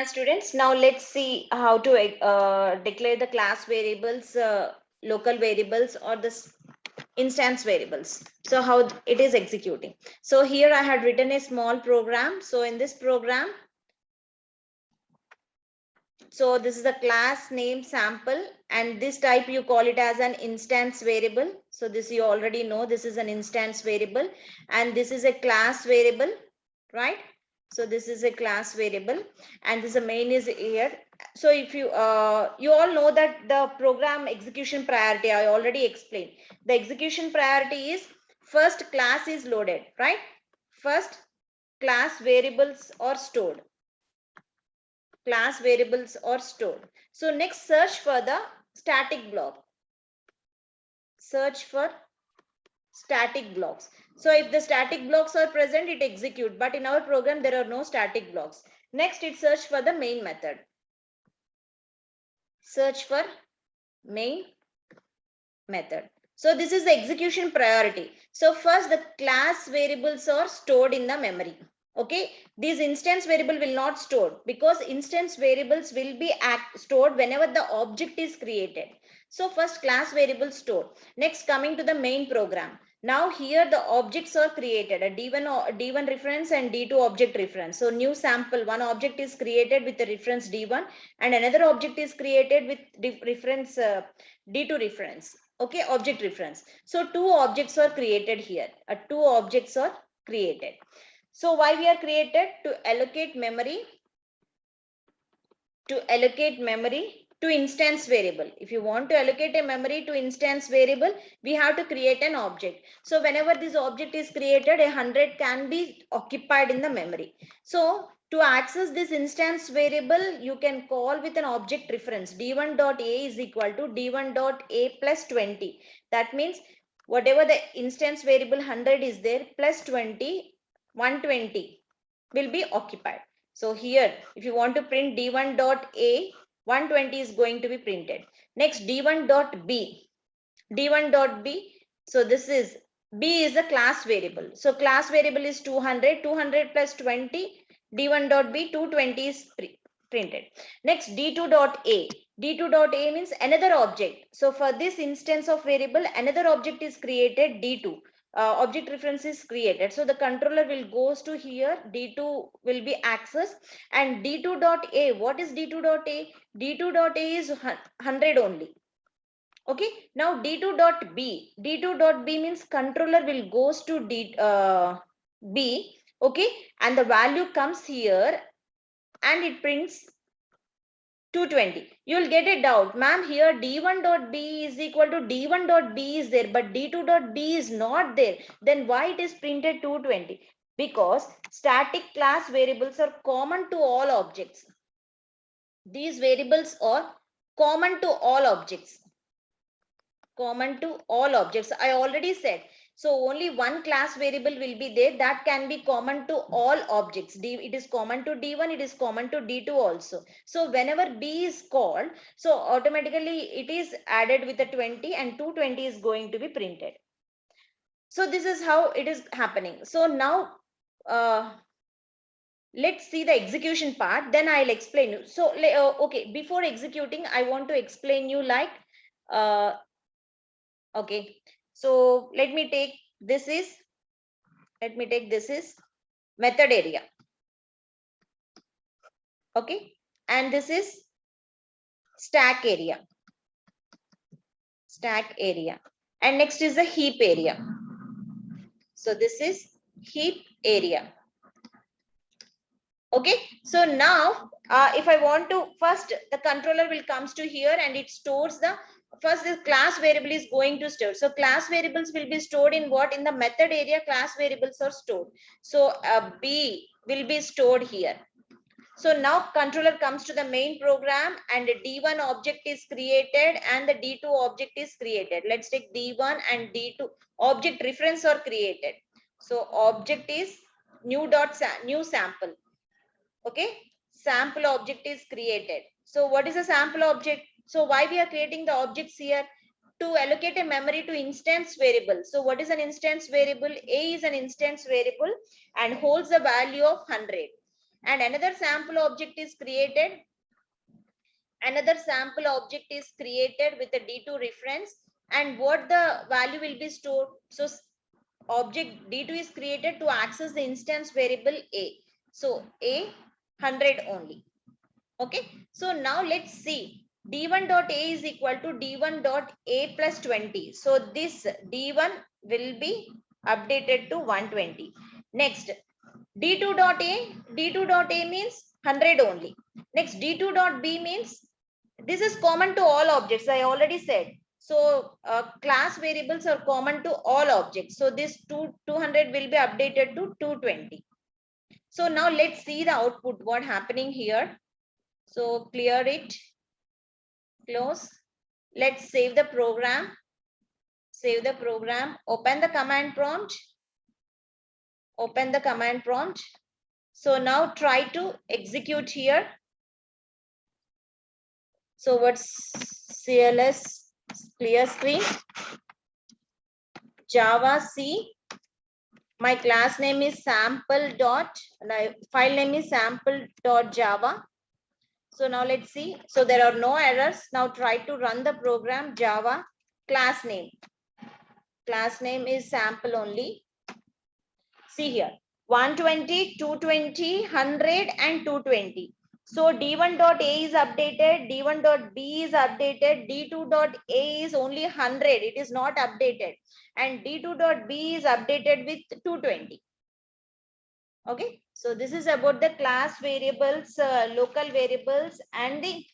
Students, now let's see how to declare the class variables, local variables, or the instance variables. So how it is executing. So here I had written a small program. So in this program, so this is the class name sample, and this type you call it as an instance variable. So this you already know, this is an instance variable, and this is a class variable, right? So this is a class variable, and this the main is here. So if you you all know that the program execution priority I already explained. The execution priority is first class is loaded, right? First class variables are stored. Class variables are stored. So next search for the static block. Search for static blocks. So if the static blocks are present, it execute, but in our program there are no static blocks. Next it search for the main method. Search for main method. So this is the execution priority. So first the class variables are stored in the memory. Okay, these instance variable will not store, because instance variables will be stored whenever the object is created. So first class variable stored. Next coming to the main program. Now here the objects are created, a D1 reference and D2 object reference. So new sample, one object is created with the reference D1 and another object is created with reference D2 reference. Okay, object reference. So two objects are created here. Two objects are created. So why we are created? To allocate memory to instance variable. If you want to allocate a memory to instance variable, we have to create an object. So whenever this object is created, 100 can be occupied in the memory. So to access this instance variable, you can call with an object reference. D1.a is equal to D1.a plus 20. That means whatever the instance variable 100 is there plus 20, 120 will be occupied. So here, if you want to print D1.a, 120 is going to be printed. Next, D1.b. D1.b. So this is, b is a class variable. So class variable is 200. 200 plus 20. D1.b, 220 is printed. Next, D2.a. D2.a means another object. So for this instance of variable, another object is created, D2. Object reference is created. So the controller will goes to here, D2 will be accessed, and D2.a, what is D2.a? D2.a is 100 only. Okay, now D2.b. D2.b means controller will goes to B, okay, and the value comes here and it prints 220. You will get a doubt, ma'am, here D1.b is equal to D1.b is there, but D2.b is not there. Then why it is printed 220? Because static class variables are common to all objects. These variables are common to all objects. Common to all objects. I already said. So only one class variable will be there that can be common to all objects. It is common to D1, it is common to D2 also. So whenever B is called, so automatically it is added with a 20 and 220 is going to be printed. So this is how it is happening. So now let's see the execution part, then I'll explain you. So okay, before executing, I want to explain you like okay, so let me take this is method area. Okay, and this is stack area. And next is the heap area. So this is heap area. Okay, so now if I want to, first the controller will comes to here and it stores the, first this class variable is going to store. So class variables will be stored in what? In the method area, class variables are stored. So B will be stored here. So now controller comes to the main program and the D1 object is created and the D2 object is created. Let's take D1 and D2 object reference are created. So object is new sample. Okay, sample object is created. So what is a sample object? So why we are creating the objects here? To allocate a memory to instance variable. So what is an instance variable? A is an instance variable and holds the value of 100. And another sample object is created. Another sample object is created with a D2 reference, and what the value will be stored. So object D2 is created to access the instance variable A. So A 100 only. Okay. So now let's see. D1.A is equal to D1.A plus 20. So this D1 will be updated to 120. Next, D2.A means 100 only. Next, D2.B means this is common to all objects. I already said. So class variables are common to all objects. So this 200 will be updated to 220. So now let's see the output. What happening here? So clear it, close. Let's save the program. Save the program. Open the command prompt. Open the command prompt. So now try to execute here. So what's CLS clear screen? Java C. My class name is sample dot, file name is sample.java. So now let's see. So there are no errors. Now try to run the program. Java class name. Class name is sample only. See here. 120, 220, 100 and 220. So D1.A is updated, D1.B is updated, D2.A is only 100. It is not updated. And D2.B is updated with 220. Okay. So this is about the class variables, local variables and the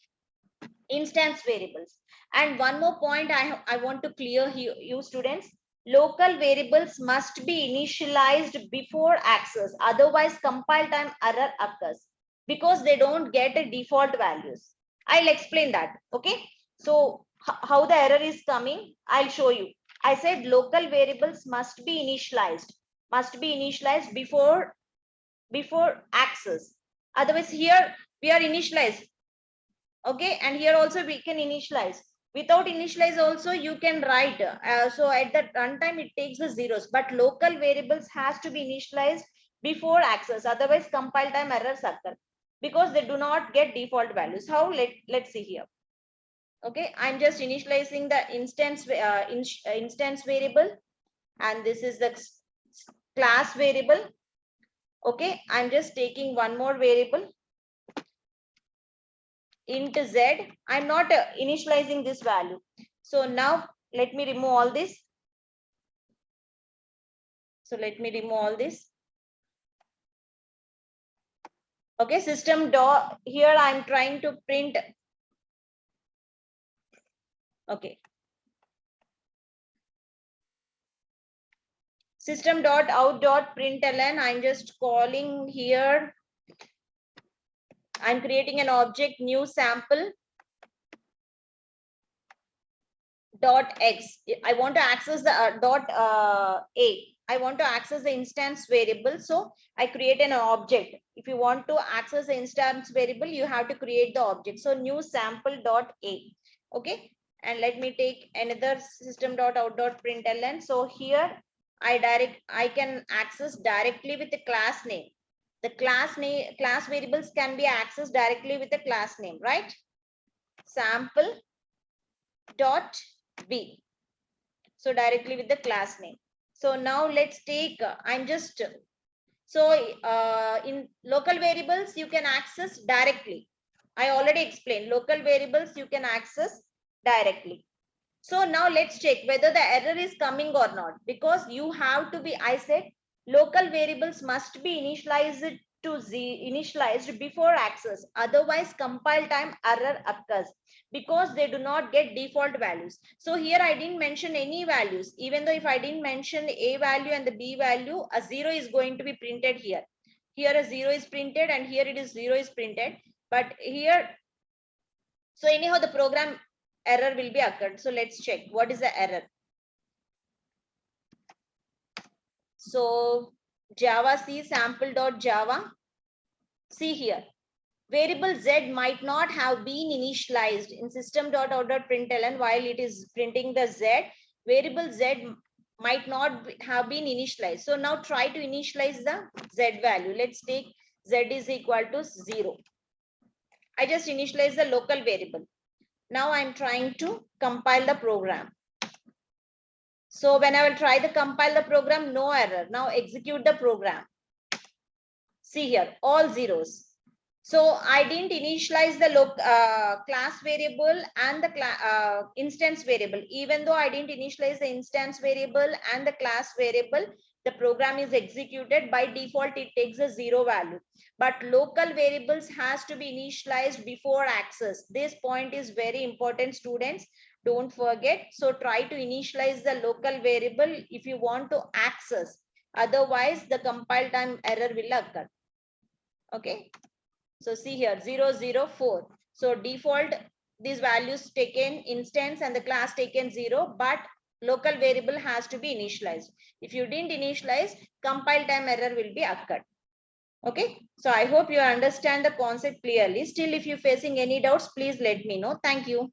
instance variables. And one more point I want to clear you students. Local variables must be initialized before access. Otherwise, compile time error occurs because they don't get a default values. I'll explain that. Okay. So how the error is coming, I'll show you. I said local variables must be initialized. Must be initialized before access. Otherwise, here we are initialized. Okay, and here also we can initialize. Without initialize also you can write. So at the runtime it takes the zeros, but local variables has to be initialized before access. Otherwise compile time errors occur because they do not get default values. How? Let's see here. Okay, I'm just initializing the instance variable, and this is the class variable. Okay, I'm just taking one more variable, int z. I'm not initializing this value. So now let me remove all this. So let me remove all this. Okay, system dot, here I'm trying to print. Okay. System dot out dot println. I'm just calling here. I'm creating an object new sample dot x. I want to access the a. I want to access the instance variable. So I create an object. If you want to access the instance variable, you have to create the object. So new sample dot a. Okay. And let me take another system dot out dot println. So here I can access directly with the class name. The class variables can be accessed directly with the class name, right? Sample dot b. So directly with the class name. So now let's take, I'm just, so in local variables, you can access directly. I already explained local variables, you can access directly. So now let's check whether the error is coming or not, because you have to be, I said, local variables must be initialized initialized before access. Otherwise, compile time error occurs because they do not get default values. So here I didn't mention any values. Even though if I didn't mention a value and the b value, a 0 is going to be printed here. Here a 0 is printed and here it is 0 is printed. But here, so anyhow, the program error will be occurred. So let's check what is the error. So Java C sample.java. See here, variable z might not have been initialized in system.out.println. While it is printing the z, variable z might not have been initialized. So now try to initialize the z value. Let's take Z is equal to 0. I just initialize the local variable. Now I'm trying to compile the program. So when I will try to compile the program, no error. Now execute the program. See here, all zeros. So I didn't initialize the class variable and the instance variable. Even though I didn't initialize the instance variable and the class variable, the program is executed. By default, it takes a 0 value. But local variables has to be initialized before access. This point is very important, students. Don't forget. So try to initialize the local variable if you want to access. Otherwise, the compile time error will occur. Okay. So see here 004. So default these values taken instance and the class taken 0, but local variable has to be initialized. If you didn't initialize, compile time error will be occurred. Okay. So I hope you understand the concept clearly. Still, if you're facing any doubts, please let me know. Thank you.